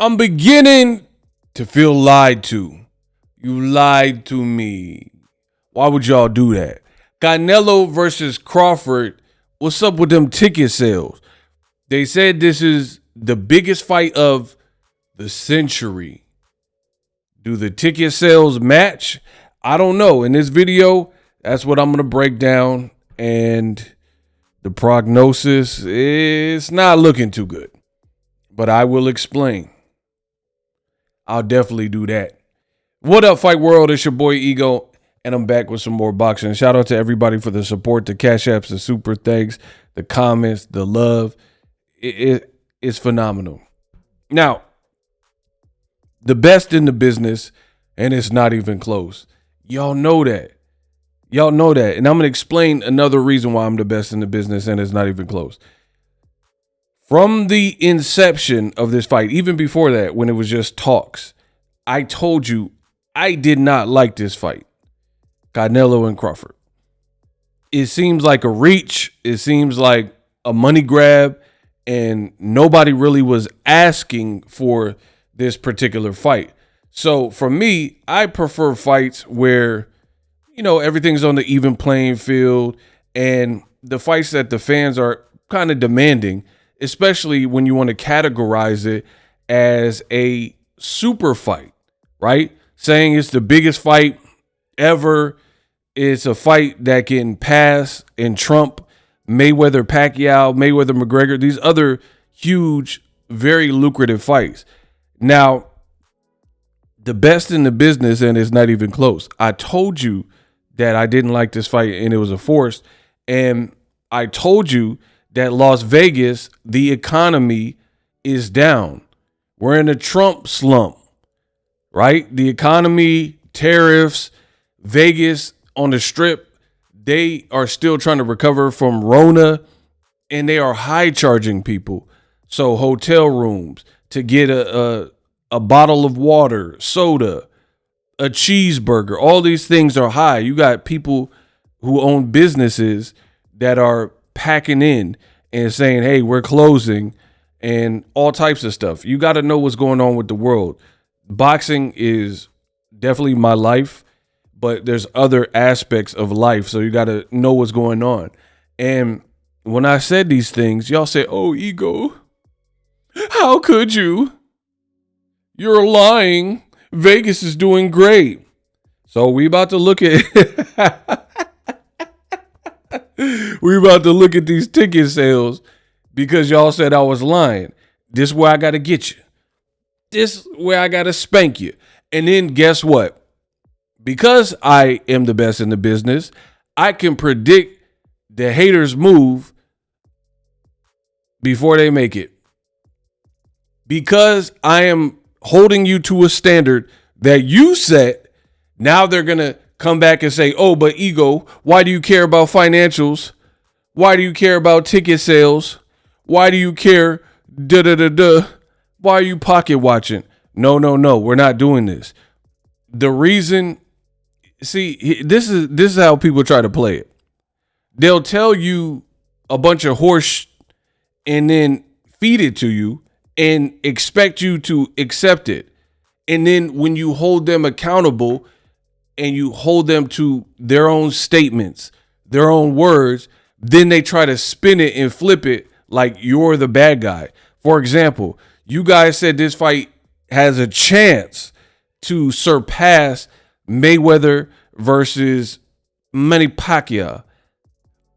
I'm beginning to feel lied to. You lied to me. Why would y'all do that? Canelo versus Crawford. What's up with them ticket sales? They said this is the biggest fight of the century. Do the ticket sales match? I don't know. In this video, that's what I'm going to break down. And the prognosis is not looking too good. But I will explain. I'll definitely do that. What up, Fight World? It's your boy Ego, and I'm back with some more boxing. Shout out to everybody for the support, the cash apps, the super thanks, the comments, the love. It's phenomenal. Now, the best in the business, and it's not even close. Y'all know that. Y'all know that. And I'm going to explain another reason why I'm the best in the business, and it's not even close. From the inception of this fight, even before that, when it was just talks, I told you I did not like this fight. Canelo and Crawford. It seems like a reach. It seems like a money grab, and nobody really was asking for this particular fight. So for me, I prefer fights where, you know, everything's on the even playing field, and the fights that the fans are kind of demanding, especially when you want to categorize it as a super fight, right? Saying it's the biggest fight ever. It's a fight that can pass and trump Mayweather, Pacquiao, Mayweather, McGregor, these other huge, very lucrative fights. Now, the best in the business, and it's not even close. I told you that I didn't like this fight and it was a force. And I told you that Las Vegas, the economy is down. We're in a Trump slump, right? The economy, tariffs, Vegas on the Strip, they are still trying to recover from Rona, and they are high charging people. So hotel rooms to get a bottle of water, soda, a cheeseburger, all these things are high. You got people who own businesses that are packing in and saying, hey, we're closing, and all types of stuff. You got to know what's going on with the world. Boxing is definitely my life, but there's other aspects of life. So you got to know what's going on. And when I said these things, y'all say, oh, Ego, how could you? You're lying. Vegas is doing great. So we about to look at these ticket sales because y'all said I was lying. This is where I got to get you. This is where I got to spank you. And then guess what? Because I am the best in the business, I can predict the haters' move before they make it. Because I am holding you to a standard that you set, now they're going to come back and say, oh, but Ego, why do you care about financials? Why do you care about ticket sales? Why do you care? Why are you pocket watching? No, we're not doing this. The reason, see, this is how people try to play it. They'll tell you a bunch of horse and then feed it to you and expect you to accept it. And then when you hold them accountable and you hold them to their own statements, their own words, then they try to spin it and flip it like you're the bad guy. For example, you guys said this fight has a chance to surpass Mayweather versus Manny Pacquiao.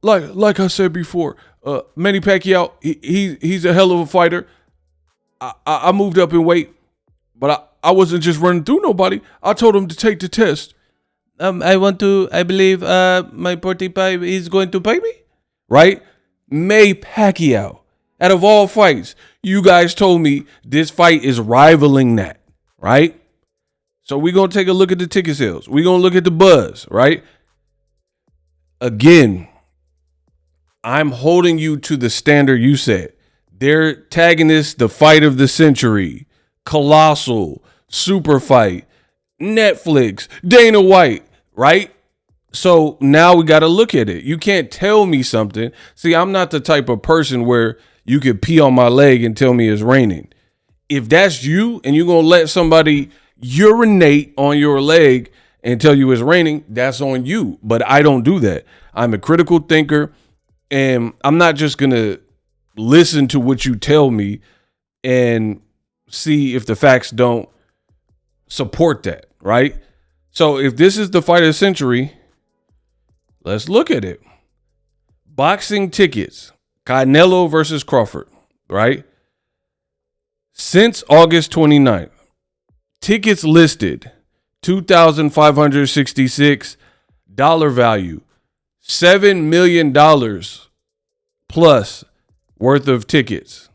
Like I said before, Manny Pacquiao, he's a hell of a fighter. I moved up in weight, but I wasn't just running through nobody. I told him to take the test. I believe my 45 is going to pay me. Right? Manny Pacquiao. Out of all fights, you guys told me this fight is rivaling that. Right? So we're going to take a look at the ticket sales. We're going to look at the buzz. Right? Again, I'm holding you to the standard you set. They're tagging this the fight of the century, colossal, super fight, Netflix, Dana White, right? So now we got to look at it. You can't tell me something. See, I'm not the type of person where you could pee on my leg and tell me it's raining. if that's you and you're gonna let somebody urinate on your leg and tell you it's raining, that's on you. But I don't do that. I'm a critical thinker, and I'm not just gonna listen to what you tell me and see if the facts don't support that, right? So if this is the fight of the century, let's look at it. Boxing tickets, Canelo versus Crawford, right? Since August 29th, tickets listed, $2,566 value, $7 million plus worth of tickets.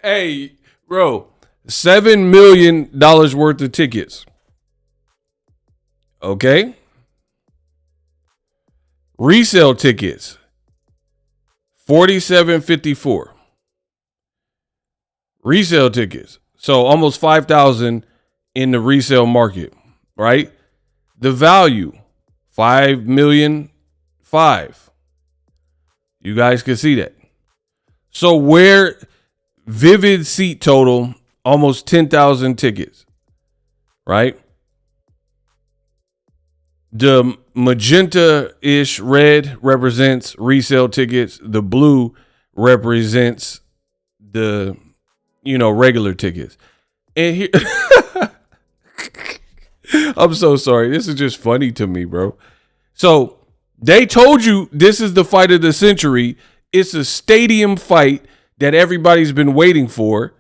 Hey, bro, $7 million worth of tickets. Okay. Resale tickets, $47.54. Resale tickets. So almost 5,000 in the resale market, right? The value, $5.5 million. You guys can see that. So where vivid seat total, almost 10,000 tickets, right? The magenta-ish red represents resale tickets. The blue represents the, regular tickets. And here, I'm so sorry. This is just funny to me, bro. So they told you this is the fight of the century. It's a stadium fight that everybody's been waiting for.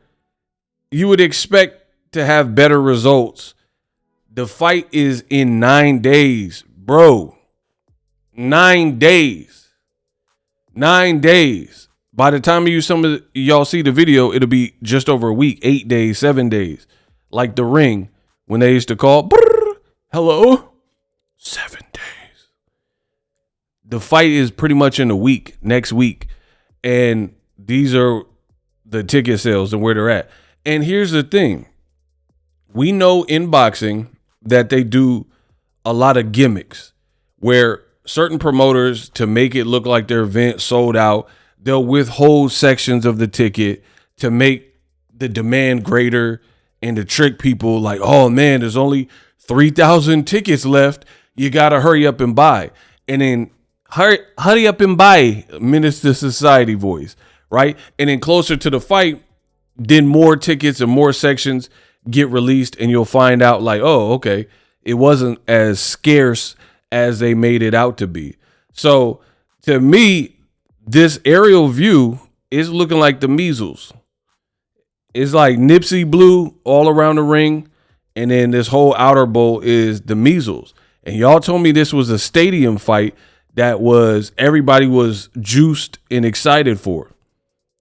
You would expect to have better results. The fight is in 9 days, bro. 9 days. 9 days. By the time y'all see the video, it'll be just over a week, 8 days, 7 days. Like The Ring, when they used to call, hello, 7 days. The fight is pretty much in a week, next week. And these are the ticket sales and where they're at. And here's the thing. We know in boxing that they do a lot of gimmicks where certain promoters, to make it look like their event sold out, they'll withhold sections of the ticket to make the demand greater and to trick people like, oh man, there's only 3,000 tickets left. You got to hurry up and buy. And then hurry up and buy, Minister Society voice, right? And then closer to the fight, then more tickets and more sections get released, and you'll find out like, oh, okay, it wasn't as scarce as they made it out to be. So to me, this aerial view is looking like the measles. It's like Nipsey blue all around the ring, and then this whole outer bowl is the measles. And y'all told me this was a stadium fight that everybody was juiced and excited for.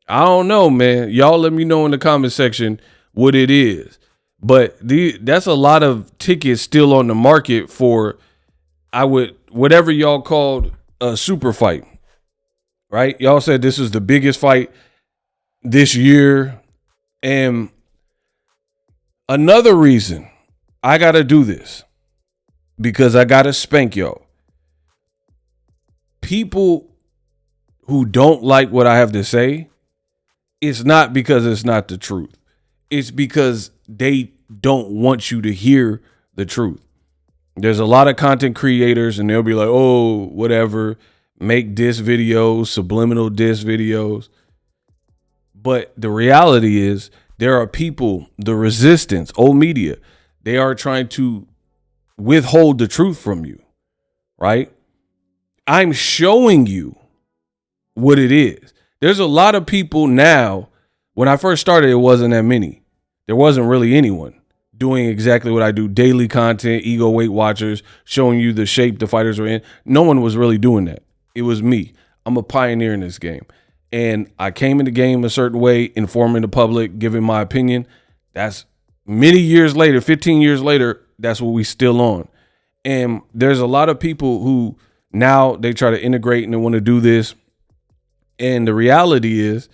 I don't know, man. Y'all let me know in the comment section what it is. But that's a lot of tickets still on the market for whatever y'all called a super fight, right? Y'all said this is the biggest fight this year. And another reason I got to do this, because I got to spank y'all. People who don't like what I have to say, it's not because it's not the truth. It's because they don't want you to hear the truth. There's a lot of content creators and they'll be like, oh, whatever, make diss videos, subliminal diss videos. But the reality is there are people, the resistance, old media, they are trying to withhold the truth from you, right? I'm showing you what it is. There's a lot of people now. When I first started, it wasn't that many. There wasn't really anyone doing exactly what I do. Daily content, ego Weight Watchers, showing you the shape the fighters are in. No one was really doing that. It was me. I'm a pioneer in this game. And I came in the game a certain way, informing the public, giving my opinion. That's many years later, 15 years later, that's what we still on. And there's a lot of people who now they try to integrate and they want to do this. And the reality is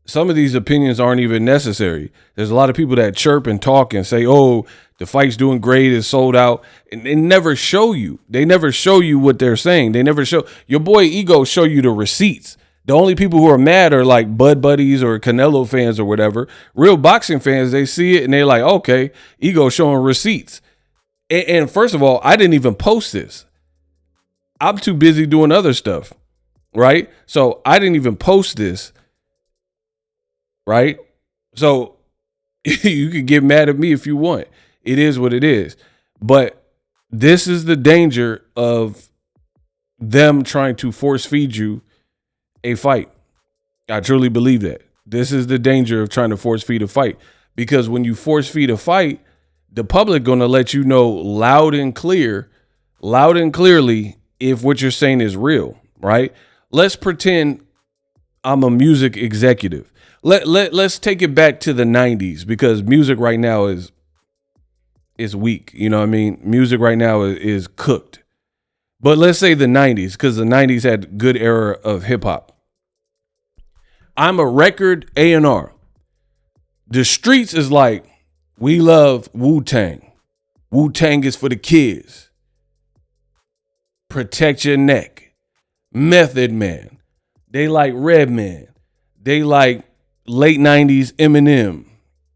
some of these opinions aren't even necessary. There's a lot of people that chirp and talk and say, oh, the fight's doing great, it's sold out. And they never show you. They never show you what they're saying. They never show. Your boy Ego show you the receipts. The only people who are mad are like Bud Buddies or Canelo fans or whatever. Real boxing fans, they see it and they're like, okay, Ego showing receipts. And first of all, I didn't even post this. I'm too busy doing other stuff, right? So I didn't even post this, right? So you can get mad at me if you want. It is what it is. But this is the danger of them trying to force feed you a fight. I truly believe that. This is the danger of trying to force feed a fight. Because when you force feed a fight, the public going to let you know loud and clearly if what you're saying is real, right? Let's pretend I'm a music executive. Let's take it back to the 90s because music right now is weak. You know what I mean? Music right now is cooked. But let's say the 90s because the 90s had good era of hip hop. I'm a record A&R. The streets is like, we love Wu-Tang. Wu-Tang is for the kids. Protect your neck. Method Man. They like Redman. They like late 90s Eminem.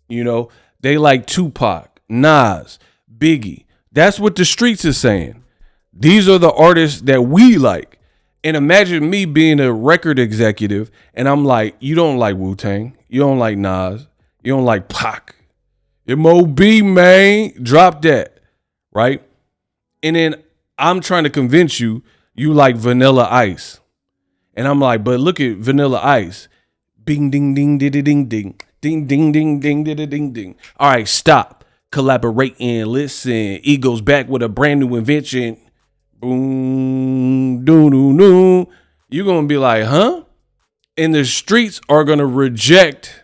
You know, they like Tupac, Nas, Biggie. That's what the streets is saying. These are the artists that we like. And imagine me being a record executive and I'm like, you don't like Wu-Tang. You don't like Nas. You don't like Pac. M.O.B., man. Drop that. Right? And then I'm trying to convince you like Vanilla Ice. And I'm like, but look at Vanilla Ice. Bing, ding, ding, ding, ding, ding. Ding, ding, ding, ding, ding, ding, ding. All right, stop. Collaborate and listen. Ego's back with a brand new invention. Boom, doo, doo, doo. You're going to be like, huh? And the streets are going to reject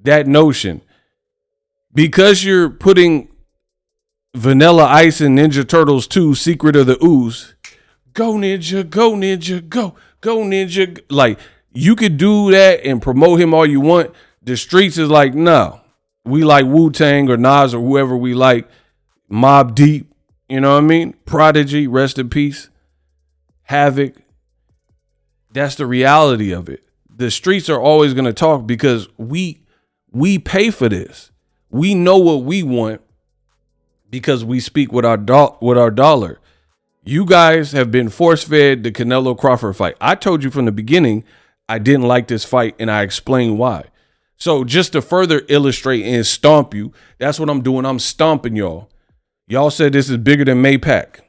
that notion. Because you're putting Vanilla Ice and Ninja Turtles 2, Secret of the Ooze. Go Ninja, go Ninja, go Ninja. Like, you could do that and promote him all you want. The streets is like, no. We like Wu-Tang or Nas or whoever we like. Mobb Deep. You know what I mean? Prodigy, rest in peace. Havoc. That's the reality of it. The streets are always going to talk because we pay for this. We know what we want because we speak with our dollar. You guys have been force-fed the Canelo Crawford fight. I told you from the beginning I didn't like this fight, and I explained why. So just to further illustrate and stomp you, that's what I'm doing. I'm stomping y'all. Y'all said this is bigger than Maypac.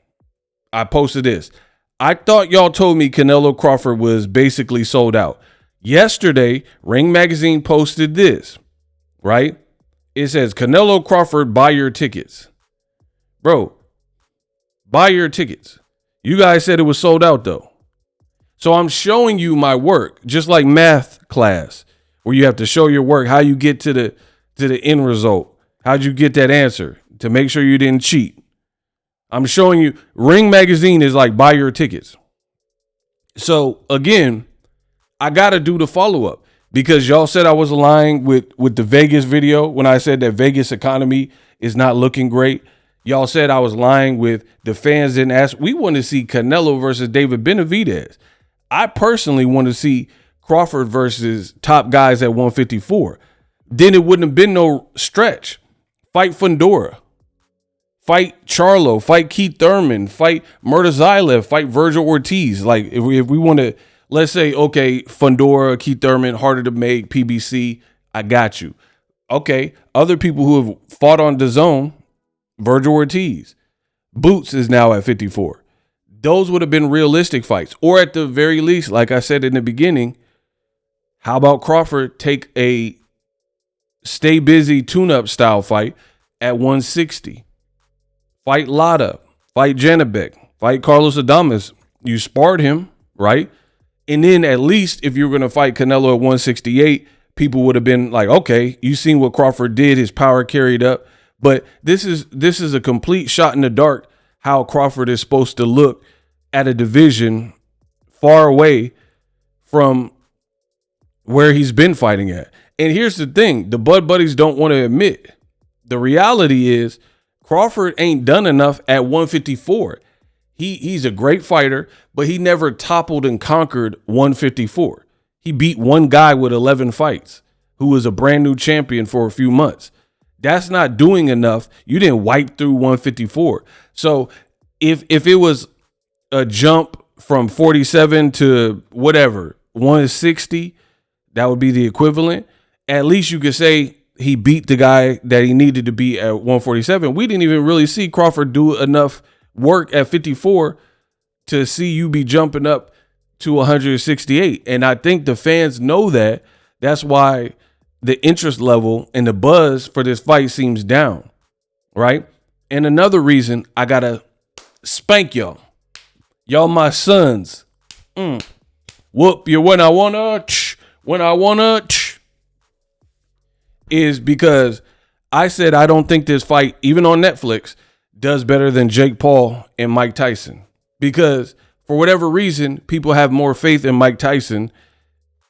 I posted this. I thought y'all told me Canelo Crawford was basically sold out. Yesterday, Ring Magazine posted this, right? It says, Canelo Crawford, buy your tickets. Bro, buy your tickets. You guys said it was sold out, though. So I'm showing you my work, just like math class, where you have to show your work, how you get to the end result. How'd you get that answer to make sure you didn't cheat? I'm showing you. Ring Magazine is like, buy your tickets. So, again, I got to do the follow-up. Because y'all said I was lying with the Vegas video when I said that Vegas economy is not looking great. Y'all said I was lying with the fans didn't ask. We want to see Canelo versus David Benavidez. I personally want to see Crawford versus top guys at 154. Then it wouldn't have been no stretch. Fight Fundora. Fight Charlo. Fight Keith Thurman. Fight Murtazaev. Fight Virgil Ortiz. Like if we want to. Let's say, okay, Fundora, Keith Thurman, harder to make, PBC, I got you. Okay, other people who have fought on DAZN, Virgil Ortiz, Boots is now at 54. Those would have been realistic fights. Or at the very least, like I said in the beginning, how about Crawford take a stay busy tune-up style fight at 160? Fight Lada, fight Janabek, fight Carlos Adames. You sparred him, right? And then at least if you're going to fight Canelo at 168, people would have been like, okay, you seen what Crawford did, his power carried up. But this is a complete shot in the dark how Crawford is supposed to look at a division far away from where he's been fighting at. And here's the thing, the Bud Buddies don't want to admit. The reality is Crawford ain't done enough at 154. He's a great fighter, but he never toppled and conquered 154. He beat one guy with 11 fights who was a brand new champion for a few months. That's not doing enough. You didn't wipe through 154. So if it was a jump from 47 to whatever, 160, that would be the equivalent. At least you could say he beat the guy that he needed to beat at 147. We didn't even really see Crawford do enough work at 54 to see you be jumping up to 168. And I think the fans know that. That's why the interest level and the buzz for this fight seems down, right? And another reason I got to spank y'all. Y'all my sons. Whoop you when I wanna, is because I said I don't think this fight, even on Netflix, does better than Jake Paul and Mike Tyson. Because for whatever reason, people have more faith in Mike Tyson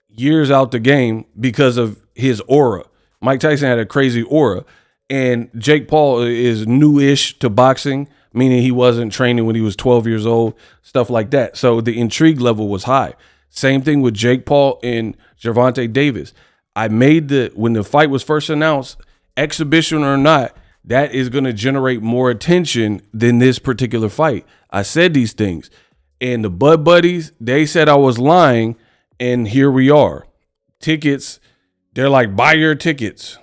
years out the game because of his aura. Mike Tyson had a crazy aura. And Jake Paul is new-ish to boxing, meaning he wasn't training when he was 12 years old, stuff like that. So the intrigue level was high. Same thing with Jake Paul and Gervonta Davis. I made when the fight was first announced, exhibition or not, that is going to generate more attention than this particular fight. I said these things. And the Bud Buddies, they said I was lying, and here we are. Tickets, they're like, buy your tickets.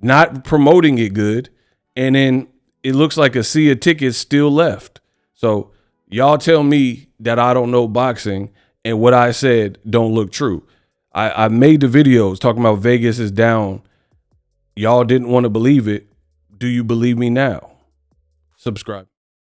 Not promoting it good. And then it looks like a sea of tickets still left. So y'all tell me that I don't know boxing and what I said don't look true. I made the videos talking about Vegas is down. Y'all didn't want to believe it. Do you believe me now? Subscribe.